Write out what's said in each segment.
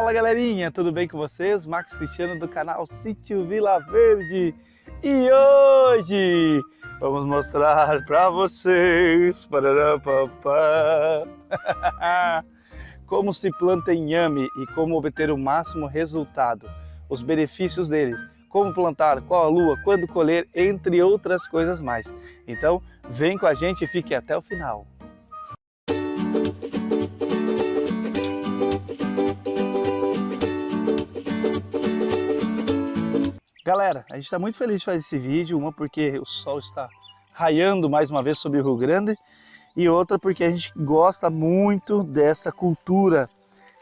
Fala galerinha, tudo bem com vocês? Marcos Cristiano do canal Sítio Vila Verde. E hoje vamos mostrar para vocês como se planta inhame e como obter o máximo resultado, os benefícios deles, como plantar, qual a lua, quando colher, entre outras coisas mais. Então vem com a gente e fique até o final. Galera, a gente está muito feliz de fazer esse vídeo, uma porque o sol está raiando mais uma vez sobre o Rio Grande e outra porque a gente gosta muito dessa cultura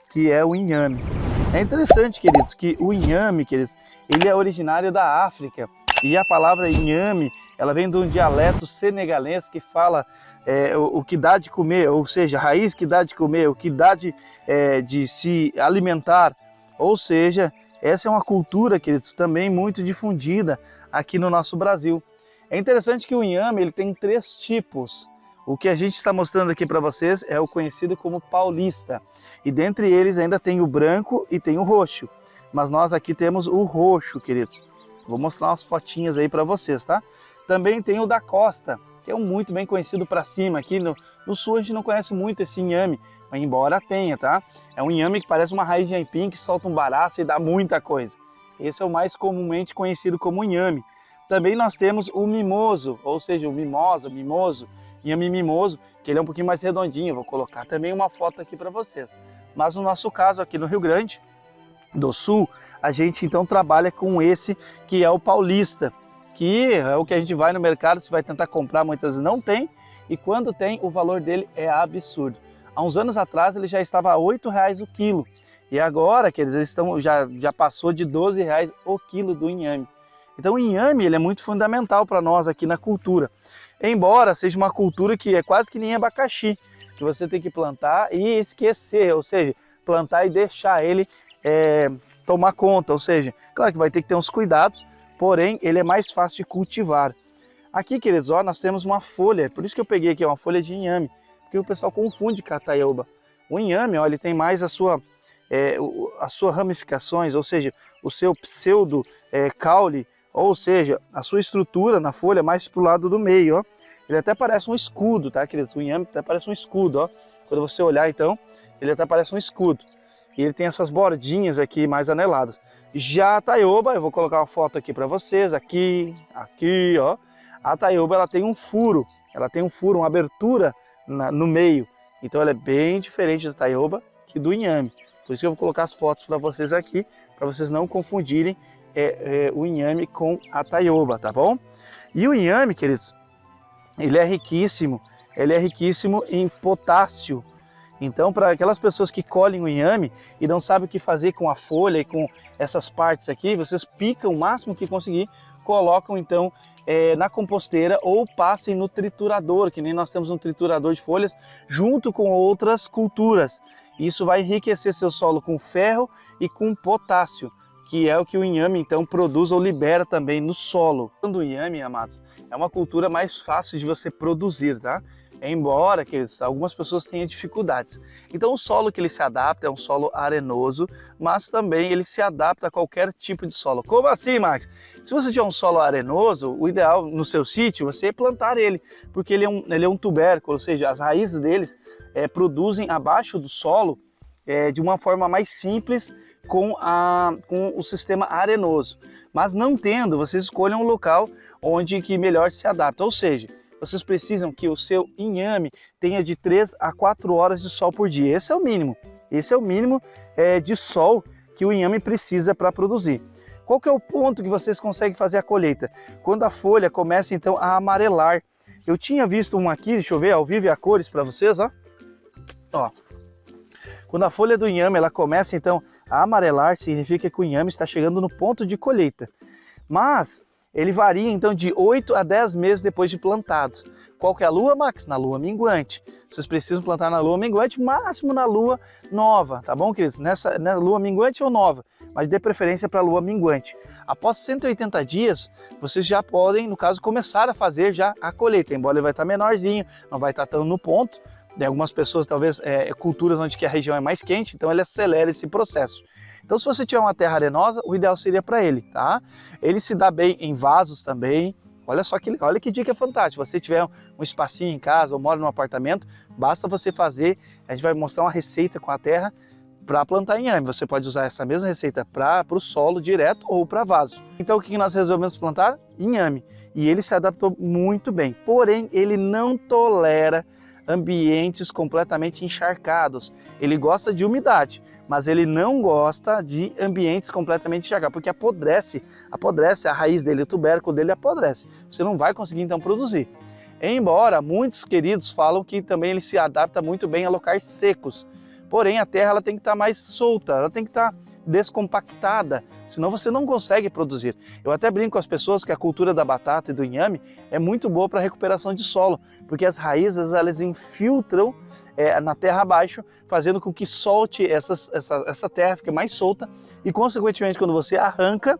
que é o inhame. É interessante, queridos, que o inhame, queridos, ele é originário da África e a palavra inhame, ela vem de um dialeto senegalês que fala o que dá de comer, ou seja, a raiz que dá de comer, o que dá de se alimentar, ou seja, essa é uma cultura, queridos, também muito difundida aqui no nosso Brasil. É interessante que o inhame ele tem 3 tipos. O que a gente está mostrando aqui para vocês é o conhecido como paulista. E dentre eles ainda tem o branco e tem o roxo. Mas nós aqui temos o roxo, queridos. Vou mostrar umas fotinhas aí para vocês, tá? Também tem o da costa, que é um muito bem conhecido para cima. Aqui no sul a gente não conhece muito esse inhame, mas embora tenha, tá? É um inhame que parece uma raiz de aipim que solta um baraço e dá muita coisa. Esse é o mais comumente conhecido como inhame. Também nós temos o mimoso, ou seja, o mimoso, inhame mimoso, que ele é um pouquinho mais redondinho. Vou colocar também uma foto aqui para vocês. Mas no nosso caso aqui no Rio Grande do Sul, a gente então trabalha com esse que é o paulista, que é o que a gente vai no mercado, se vai tentar comprar, muitas vezes não tem, e quando tem, o valor dele é absurdo. Há uns anos atrás ele já estava a R$8 o quilo, e agora que eles estão já passou de R$12 o quilo do inhame. Então o inhame ele é muito fundamental para nós aqui na cultura, embora seja uma cultura que é quase que nem abacaxi, que você tem que plantar e esquecer, ou seja, plantar e deixar ele tomar conta, ou seja, claro que vai ter que ter uns cuidados, porém ele é mais fácil de cultivar. Aqui, queridos, ó, nós temos uma folha, por isso que eu peguei aqui uma folha de inhame, porque o pessoal confunde com a taioba. O inhame, ó, ele tem mais as suas ramificações, ou seja, o seu pseudo caule, ou seja, a sua estrutura na folha mais para o lado do meio, ó. Ele até parece um escudo, tá, queridos? O inhame até parece um escudo, ó. Quando você olhar, então, ele até parece um escudo. E ele tem essas bordinhas aqui mais aneladas. Já a taioba, eu vou colocar uma foto aqui para vocês, aqui, ó. A taioba, ela tem um furo, uma abertura no meio. Então ela é bem diferente da taioba que do inhame. Por isso que eu vou colocar as fotos para vocês aqui, para vocês não confundirem o inhame com a taioba, tá bom? E o inhame, queridos, ele é riquíssimo em potássio. Então, para aquelas pessoas que colhem o inhame e não sabem o que fazer com a folha e com essas partes aqui, vocês picam o máximo que conseguir, colocam então na composteira ou passem no triturador, que nem nós temos um triturador de folhas, junto com outras culturas. Isso vai enriquecer seu solo com ferro e com potássio, que é o que o inhame então produz ou libera também no solo. O inhame, amados, é uma cultura mais fácil de você produzir, tá? Embora que algumas pessoas tenham dificuldades. Então o solo que ele se adapta é um solo arenoso, mas também ele se adapta a qualquer tipo de solo. Como assim, Max? Se você tiver um solo arenoso, o ideal no seu sítio você é plantar ele, porque ele é um tubérculo, ou seja, as raízes deles produzem abaixo do solo de uma forma mais simples com o sistema arenoso. Mas não tendo, vocês escolham um local onde que melhor se adapta, ou seja, vocês precisam que o seu inhame tenha de 3 a 4 horas de sol por dia. Esse é o mínimo. Esse é o mínimo de sol que o inhame precisa para produzir. Qual que é o ponto que vocês conseguem fazer a colheita? Quando a folha começa então a amarelar. Eu tinha visto um aqui, deixa eu ver, ao vivo e a cores para vocês, ó. Ó. Quando a folha do inhame ela começa então a amarelar, significa que o inhame está chegando no ponto de colheita. Mas ele varia então de 8 a 10 meses depois de plantado. Qual que é a lua, Max? Na lua minguante. Vocês precisam plantar na lua minguante, máximo na lua nova, tá bom, queridos? Na lua minguante ou nova, mas dê preferência para a lua minguante. Após 180 dias, vocês já podem, no caso, começar a fazer já a colheita, embora ele vai estar menorzinho, não vai estar tão no ponto, de algumas pessoas, talvez culturas onde que a região é mais quente, então ele acelera esse processo. Então se você tiver uma terra arenosa, o ideal seria para ele, tá? Ele se dá bem em vasos também. Olha que dica fantástica. Se você tiver um espacinho em casa ou mora num apartamento, basta você fazer, a gente vai mostrar uma receita com a terra para plantar inhame. Você pode usar essa mesma receita para o solo direto ou para vaso. Então o que nós resolvemos plantar? Inhame. E ele se adaptou muito bem, porém ele não tolera ambientes completamente encharcados. Ele gosta de umidade, mas ele não gosta de ambientes completamente encharcados, porque apodrece a raiz dele, o tubérculo dele apodrece. Você não vai conseguir então produzir. Embora muitos queridos falam que também ele se adapta muito bem a locais secos. Porém a terra ela tem que estar mais solta, ela tem que estar descompactada, senão você não consegue produzir. Eu até brinco com as pessoas que a cultura da batata e do inhame é muito boa para a recuperação de solo, porque as raízes elas infiltram na terra abaixo, fazendo com que solte essa terra, fique mais solta e consequentemente quando você arranca,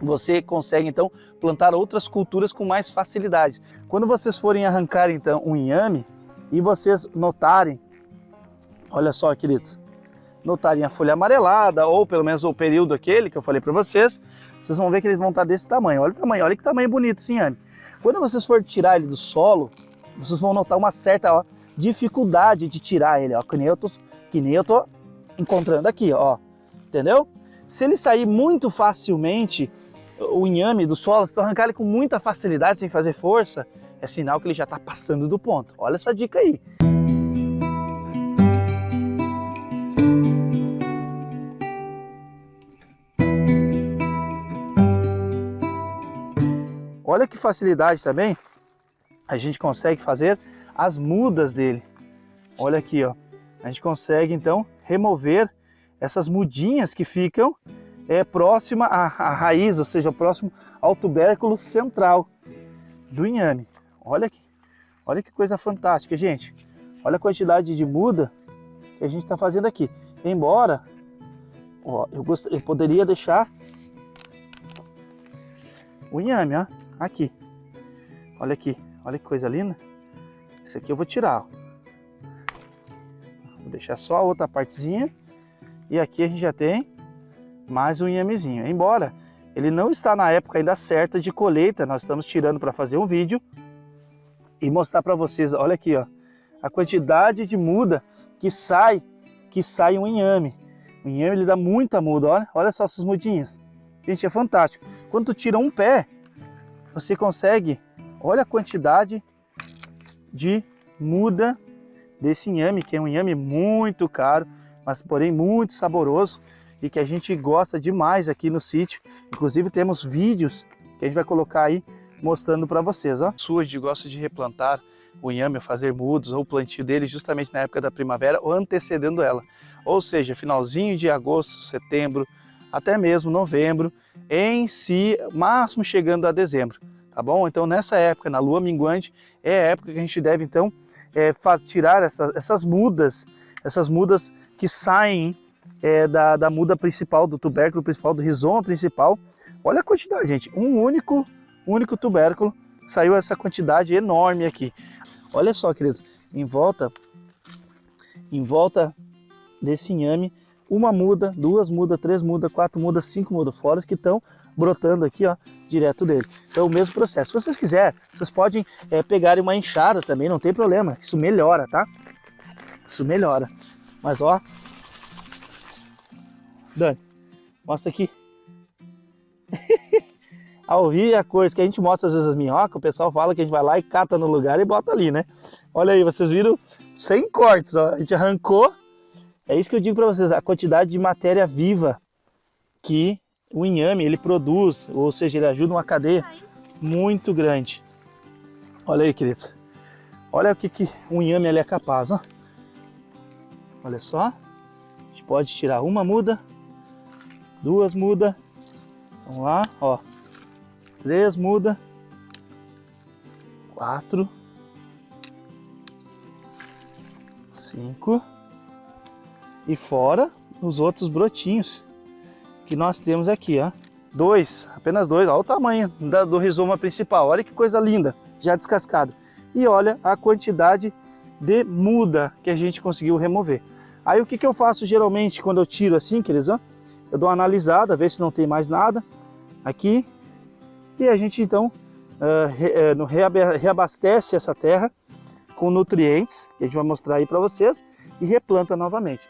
você consegue então plantar outras culturas com mais facilidade. Quando vocês forem arrancar então um inhame e vocês notarem, olha só queridos, notarem a folha amarelada ou pelo menos o período aquele que eu falei para vocês, vocês vão ver que eles vão estar desse tamanho. Olha o tamanho, olha que tamanho bonito esse inhame. Quando vocês forem tirar ele do solo, vocês vão notar uma certa dificuldade de tirar ele, que nem eu tô encontrando aqui, ó, entendeu? Se ele sair muito facilmente, o inhame do solo, se tu arrancar ele com muita facilidade, sem fazer força, é sinal que ele já está passando do ponto. Olha essa dica aí. Olha que facilidade também a gente consegue fazer as mudas dele. Olha aqui, ó. A gente consegue então remover essas mudinhas que ficam próxima à raiz, ou seja, próximo ao tubérculo central do inhame. Olha que coisa fantástica, gente. Olha a quantidade de muda que a gente está fazendo aqui. Embora, ó, eu poderia deixar o inhame, ó, aqui. Olha aqui, olha que coisa linda. Esse aqui eu vou tirar, ó. Vou deixar só a outra partezinha. E aqui a gente já tem mais um inhamezinho. Embora ele não está na época ainda certa de colheita, nós estamos tirando para fazer um vídeo e mostrar para vocês, olha aqui, ó, a quantidade de muda que sai um inhame. O inhame ele dá muita muda, olha só essas mudinhas. Gente, é fantástico. Quando tu tira um pé, você consegue, olha a quantidade de muda desse inhame, que é um inhame muito caro, mas porém muito saboroso e que a gente gosta demais aqui no sítio. Inclusive temos vídeos que a gente vai colocar aí mostrando para vocês, ó. Sua de gosta de replantar o inhame, fazer mudos ou o plantio dele justamente na época da primavera ou antecedendo ela. Ou seja, finalzinho de agosto, setembro, até mesmo novembro, em si, máximo chegando a dezembro, tá bom? Então nessa época, na lua minguante, é a época que a gente deve então tirar essas mudas que saem da muda principal, do tubérculo principal, do rizoma principal. Olha a quantidade, gente, um único tubérculo, saiu essa quantidade enorme aqui. Olha só, queridos, em volta desse inhame, uma muda, duas mudas, três mudas, quatro mudas, cinco mudas fora que estão brotando aqui, ó, direto dele. Então o mesmo processo. Se vocês quiserem, vocês podem pegar uma enxada também, não tem problema. Isso melhora, tá? Isso melhora. Mas ó, Dani, mostra aqui. Ao vivo a cores que a gente mostra às vezes as minhocas, o pessoal fala que a gente vai lá e cata no lugar e bota ali, né? Olha aí, vocês viram sem cortes, ó. A gente arrancou. É isso que eu digo para vocês, a quantidade de matéria viva que o inhame ele produz, ou seja, ele ajuda uma cadeia muito grande. Olha aí, queridos. Olha o que um inhame ele é capaz, ó. Olha só. A gente pode tirar uma muda, duas mudas. Vamos lá, ó. 3 mudas. 4. 5. E fora os outros brotinhos que nós temos aqui, ó. Apenas dois, olha o tamanho do rizoma principal. Olha que coisa linda, já descascado. E olha a quantidade de muda que a gente conseguiu remover. Aí o que eu faço geralmente quando eu tiro assim, queridos, ó? Eu dou uma analisada, ver se não tem mais nada aqui. E a gente então reabastece essa terra com nutrientes, que a gente vai mostrar aí para vocês, e replanta novamente.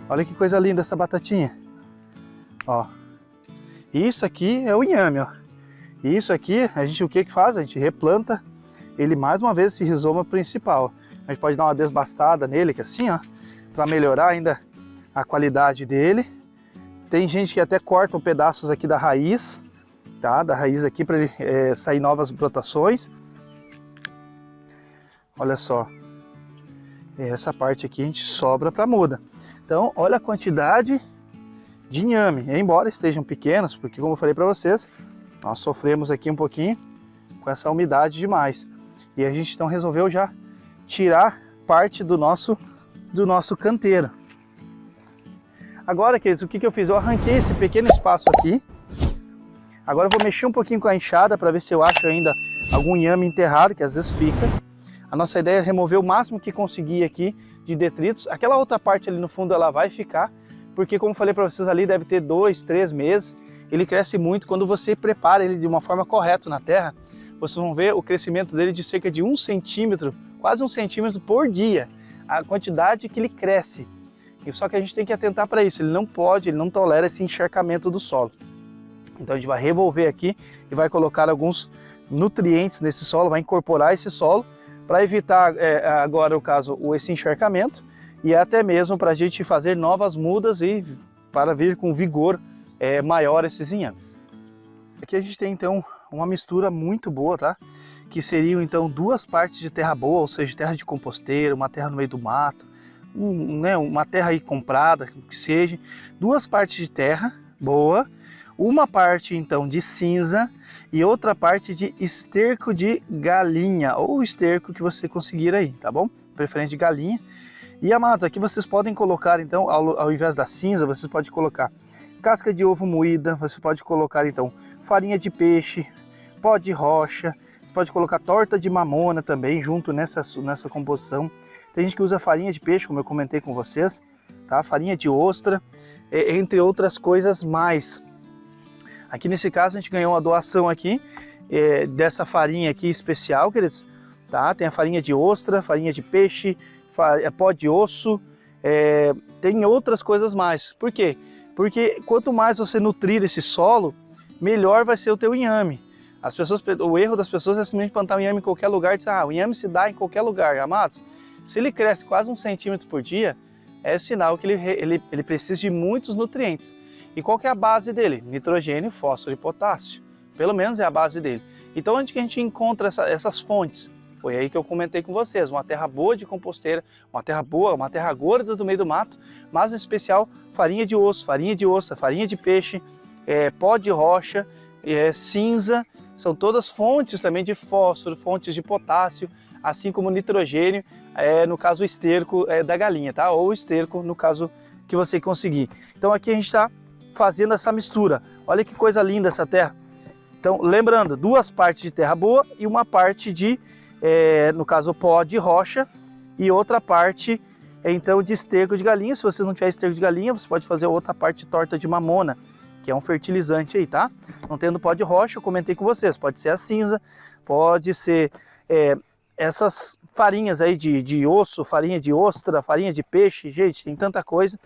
Olha que coisa linda essa batatinha. Ó. Isso aqui é o inhame, ó. E isso aqui, a gente o que faz? A gente replanta ele mais uma vez, esse rizoma principal. A gente pode dar uma desbastada nele, que assim, ó, para melhorar ainda a qualidade dele. Tem gente que até corta pedaços aqui da raiz, tá? Da raiz aqui para ele sair novas brotações. Olha só. Essa parte aqui a gente sobra para muda. Então, olha a quantidade de inhame, embora estejam pequenas, porque como eu falei para vocês, nós sofremos aqui um pouquinho com essa umidade demais. E a gente então resolveu já tirar parte do nosso canteiro. Agora, queridos, o que eu fiz? Eu arranquei esse pequeno espaço aqui. Agora eu vou mexer um pouquinho com a enxada para ver se eu acho ainda algum inhame enterrado, que às vezes fica. A nossa ideia é remover o máximo que conseguir aqui de detritos. Aquela outra parte ali no fundo ela vai ficar, porque como eu falei para vocês ali, deve ter 2, 3 meses. Ele cresce muito quando você prepara ele de uma forma correta na terra. Vocês vão ver o crescimento dele de cerca de 1 centímetro, quase 1 centímetro por dia, a quantidade que ele cresce. E só que a gente tem que atentar para isso, ele não tolera esse encharcamento do solo. Então a gente vai revolver aqui e vai colocar alguns nutrientes nesse solo, vai incorporar esse solo, para evitar agora, o caso, esse encharcamento e até mesmo para a gente fazer novas mudas e para vir com vigor maior esses inhames. Aqui a gente tem então uma mistura muito boa, tá? Que seriam então 2 partes de terra boa, ou seja, terra de composteira, uma terra no meio do mato, uma terra aí comprada, que seja, 2 partes de terra boa, uma parte então de cinza e outra parte de esterco de galinha, ou esterco que você conseguir aí, tá bom? Preferente de galinha. E amados, aqui vocês podem colocar então, ao invés da cinza, vocês podem colocar casca de ovo moída, você pode colocar então farinha de peixe, pó de rocha, você pode colocar torta de mamona também junto nessa composição. Tem gente que usa farinha de peixe, como eu comentei com vocês, tá? Farinha de ostra, entre outras coisas mais. Aqui nesse caso a gente ganhou uma doação aqui dessa farinha aqui especial, queridos, tá? Tem a farinha de ostra, farinha de peixe, pó de osso, tem outras coisas mais. Por quê? Porque quanto mais você nutrir esse solo, melhor vai ser o teu inhame. O erro das pessoas é simplesmente plantar o inhame em qualquer lugar e dizer, o inhame se dá em qualquer lugar. Amados, se ele cresce quase 1 centímetro por dia, é sinal que ele precisa de muitos nutrientes. E qual que é a base dele? Nitrogênio, fósforo e potássio. Pelo menos é a base dele. Então onde que a gente encontra essas fontes? Foi aí que eu comentei com vocês, uma terra boa de composteira, uma terra boa, uma terra gorda do meio do mato, mas em especial farinha de osso, farinha de ostra, farinha de peixe, pó de rocha, cinza, são todas fontes também de fósforo, fontes de potássio, assim como nitrogênio, no caso o esterco da galinha, tá? Ou o esterco no caso que você conseguir. Então aqui a gente está fazendo essa mistura. Olha que coisa linda essa terra. Então, lembrando, 2 partes de terra boa e uma parte de, no caso, pó de rocha e outra parte, então, de esterco de galinha. Se você não tiver esterco de galinha, você pode fazer outra parte de torta de mamona, que é um fertilizante aí, tá? Não tendo pó de rocha, eu comentei com vocês, pode ser a cinza, pode ser essas farinhas aí de osso, farinha de ostra, farinha de peixe, gente, tem tanta coisa.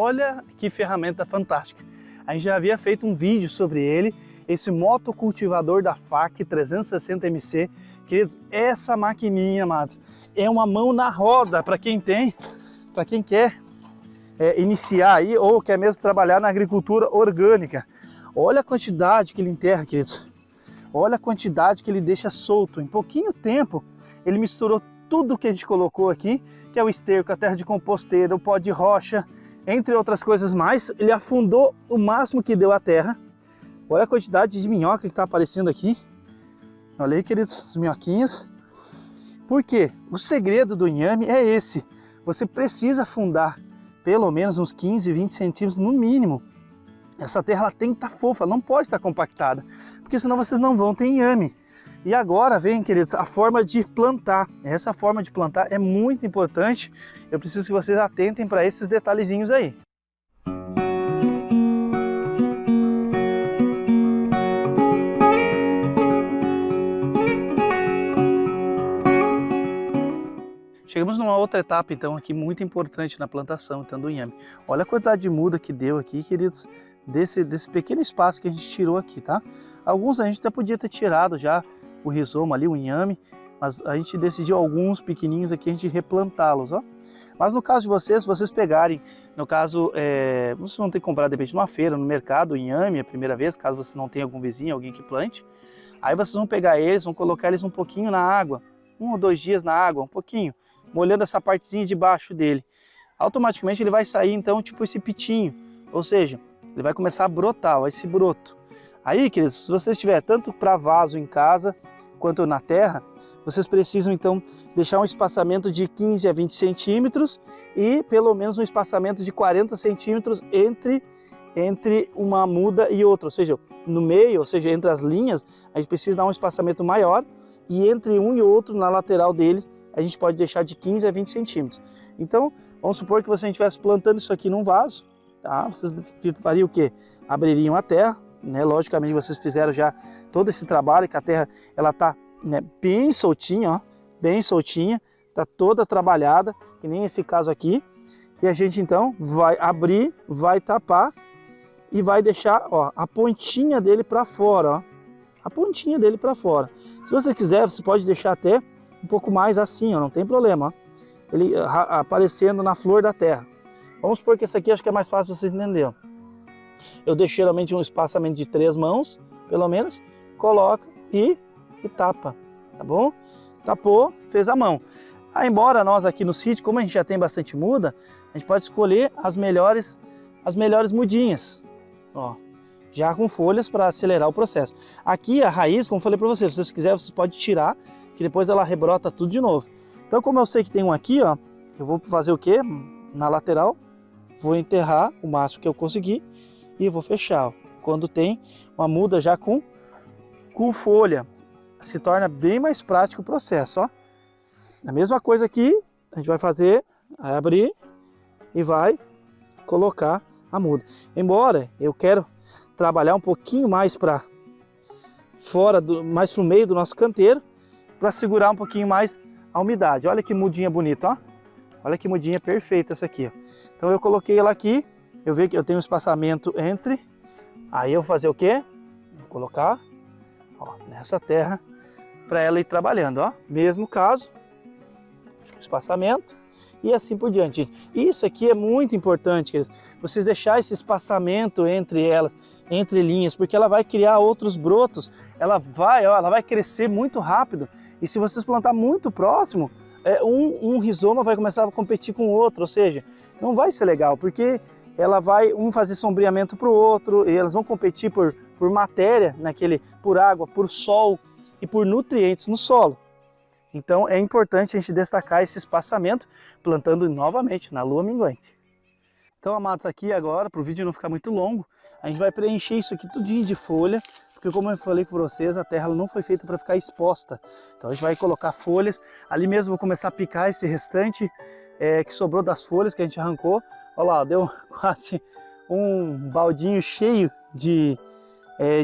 olha que ferramenta fantástica. A gente já havia feito um vídeo sobre ele, esse motocultivador da FAC 360MC. Queridos, essa maquininha, amados, é uma mão na roda para quem tem, para quem quer iniciar aí ou quer mesmo trabalhar na agricultura orgânica. Olha a quantidade que ele enterra, queridos. Olha a quantidade que ele deixa solto. Em pouquinho tempo, ele misturou tudo que a gente colocou aqui, que é o esterco, a terra de composteira, o pó de rocha, entre outras coisas mais. Ele afundou o máximo que deu a terra. Olha a quantidade de minhoca que está aparecendo aqui. Olha aí, queridos, as minhoquinhas. Por quê? O segredo do inhame é esse. Você precisa afundar pelo menos uns 15, 20 centímetros no mínimo. Essa terra ela tem que estar fofa, não pode estar compactada, porque senão vocês não vão ter inhame. E agora vem, queridos, a forma de plantar. Essa forma de plantar é muito importante. Eu preciso que vocês atentem para esses detalhezinhos aí. Chegamos numa outra etapa, então, aqui muito importante na plantação, então, do inhame. Olha a quantidade de muda que deu aqui, queridos, desse pequeno espaço que a gente tirou aqui, tá? Alguns a gente até podia ter tirado já o rizoma ali, o inhame, mas a gente decidiu alguns pequenininhos aqui a gente replantá-los, ó. Mas no caso de vocês, se vocês pegarem, no caso, vocês vão ter que comprar de repente numa feira, no mercado, o inhame a primeira vez, caso você não tenha algum vizinho, alguém que plante. Aí vocês vão pegar eles, vão colocar eles um pouquinho na água, 1 ou 2 dias na água, um pouquinho, molhando essa partezinha de baixo dele. Automaticamente ele vai sair então tipo esse pitinho, ou seja, ele vai começar a brotar, ó, esse broto. Aí, queridos, se vocês tiver tanto para vaso em casa quanto na terra, vocês precisam então deixar um espaçamento de 15 a 20 centímetros e pelo menos um espaçamento de 40 centímetros entre uma muda e outra, ou seja, no meio, ou seja, entre as linhas, a gente precisa dar um espaçamento maior e entre um e outro, na lateral dele, a gente pode deixar de 15 a 20 centímetros. Então, vamos supor que você estivesse plantando isso aqui num vaso, tá? Vocês fariam o quê? Abririam a terra, né? Logicamente vocês fizeram já todo esse trabalho, que a terra ela tá, né, bem soltinha, ó, bem soltinha, tá toda trabalhada, que nem esse caso aqui. E a gente então vai abrir, vai tapar e vai deixar, ó, a pontinha dele para fora, ó, a pontinha dele para fora. Se você quiser, você pode deixar até um pouco mais assim, ó, não tem problema, ó. Ele aparecendo na flor da terra. Vamos supor que esse aqui acho que é mais fácil vocês entenderem. Eu deixo geralmente um espaçamento de 3 mãos, pelo menos, coloca e tapa, tá bom? Tapou, fez a mão. Aí, embora nós aqui no sítio, como a gente já tem bastante muda, a gente pode escolher as melhores mudinhas, ó, já com folhas para acelerar o processo. Aqui a raiz, como eu falei para vocês, se vocês quiserem, você pode tirar, que depois ela rebrota tudo de novo. Então, como eu sei que tem um aqui, ó, eu vou fazer o quê? Na lateral, vou enterrar o máximo que eu conseguir e vou fechar, ó. Quando tem uma muda já com folha, se torna bem mais prático o processo, ó. A mesma coisa aqui, a gente vai fazer, vai abrir e vai colocar a muda. Embora eu quero trabalhar um pouquinho mais para fora, mais para o meio do nosso canteiro, para segurar um pouquinho mais a umidade. Olha que mudinha bonita, ó. Olha que mudinha perfeita essa aqui, ó. Então eu coloquei ela aqui, eu vejo que eu tenho um espaçamento entre, aí eu vou fazer o quê? Vou colocar, ó, nessa terra para ela ir trabalhando, ó. Mesmo caso, espaçamento e assim por diante. Isso aqui é muito importante, queridos, vocês deixar esse espaçamento entre elas, entre linhas, porque ela vai criar outros brotos, ela vai crescer muito rápido, e se vocês plantar muito próximo, um rizoma vai começar a competir com o outro, ou seja, não vai ser legal, porque ela vai fazer sombreamento para o outro, e elas vão competir por matéria, por água, por sol e por nutrientes no solo. Então é importante a gente destacar esse espaçamento, plantando novamente na lua minguante. Então, amados, aqui agora, para o vídeo não ficar muito longo, a gente vai preencher isso aqui tudinho de folha, porque como eu falei com vocês, a terra ela não foi feita para ficar exposta. Então a gente vai colocar folhas, ali mesmo vou começar a picar esse restante que sobrou das folhas que a gente arrancou. Olha lá, deu quase um baldinho cheio de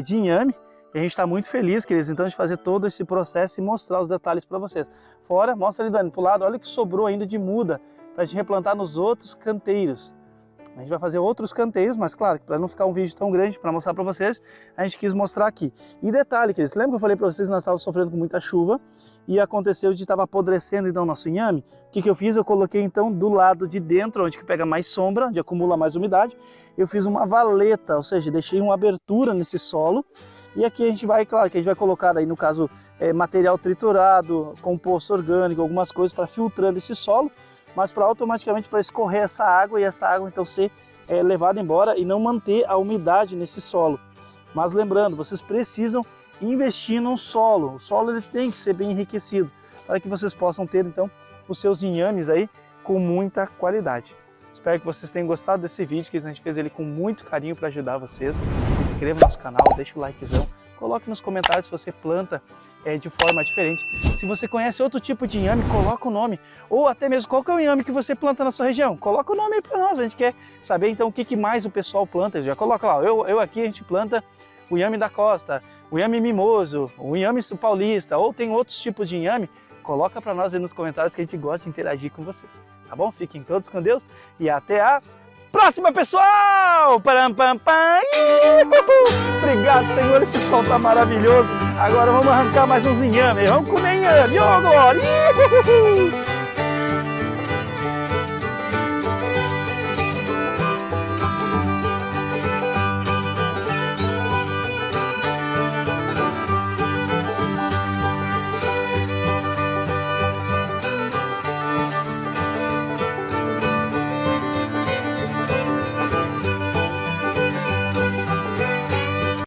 inhame. E a gente está muito feliz, queridos, então, de fazer todo esse processo e mostrar os detalhes para vocês. Fora, mostra ali, Dani, para o lado, olha o que sobrou ainda de muda para a gente replantar nos outros canteiros. A gente vai fazer outros canteiros, mas claro, para não ficar um vídeo tão grande para mostrar para vocês, a gente quis mostrar aqui. E detalhe, queridos, lembra que eu falei para vocês que nós estávamos sofrendo com muita chuva e aconteceu de estava apodrecendo então nosso inhame? O que eu fiz? Eu coloquei então do lado de dentro, onde que pega mais sombra, onde acumula mais umidade, eu fiz uma valeta, ou seja, deixei uma abertura nesse solo. E aqui a gente vai, claro, que a gente vai colocar aí no caso material triturado, composto orgânico, algumas coisas para filtrando esse solo, mas para automaticamente para escorrer essa água e essa água então ser levada embora e não manter a umidade nesse solo. Mas lembrando, vocês precisam investir no solo. O solo ele tem que ser bem enriquecido para que vocês possam ter então os seus inhames aí com muita qualidade. Espero que vocês tenham gostado desse vídeo, que a gente fez ele com muito carinho para ajudar vocês. Se inscreva no nosso canal, deixa o likezão, coloque nos comentários se você planta de forma diferente. Se você conhece outro tipo de inhame, coloca o nome. Ou até mesmo qual que é o inhame que você planta na sua região. Coloca o nome aí para nós, a gente quer saber então o que mais o pessoal planta. Já coloca lá, eu aqui a gente planta o inhame da costa, o inhame mimoso, o inhame paulista, ou tem outros tipos de inhame. Coloca para nós aí nos comentários que a gente gosta de interagir com vocês. Tá bom? Fiquem todos com Deus e até a próxima, pessoal! Param, pam, pam. Obrigado, Senhor, esse sol tá maravilhoso. Agora vamos arrancar mais uns inhames. Vamos comer inhame. Ó, agora!